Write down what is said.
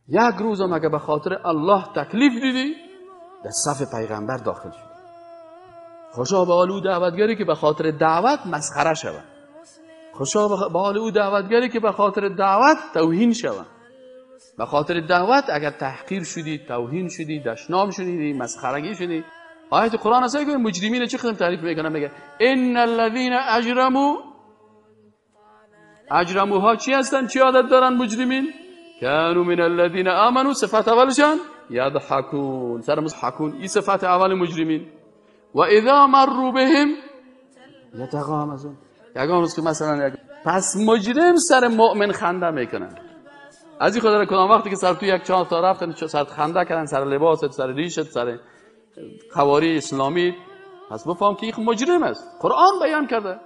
یک روزم اگه به خاطر الله تکلیف دیدی در صف پیغمبر داخل شد. خوشا به حال او دعوتگری که به خاطر دعوت مسخره شود. خوشا به حال او دعوتگری که به خاطر دعوت توهین شود. به خاطر دعوت اگر تحقیر شدی، توهین شدی، دشنام شدی، مسخرگی شدی. آیت قرآن است که مجرمین چه قسم تعریف میکنن؟ میگه ان الذين اجرموها چی هستن؟ چی عادت دارن مجرمین؟ كانوا من الذين آمنوا، صفت اولشان یضحکون، سر مضحکون، این صفت اول مجرمین. و اذا مروا بهم یتغامزون، یگان روز که مثلا پس مجرم سر مؤمن خنده میکنن. از این خاطر کدام وقتی که سر تو یک چهار تا رفتن سر خنده کردن، سر لباست، سر ریشت، سر خواری اسلامی، پس بفهم که این مجرم است. قرآن بیان کرده.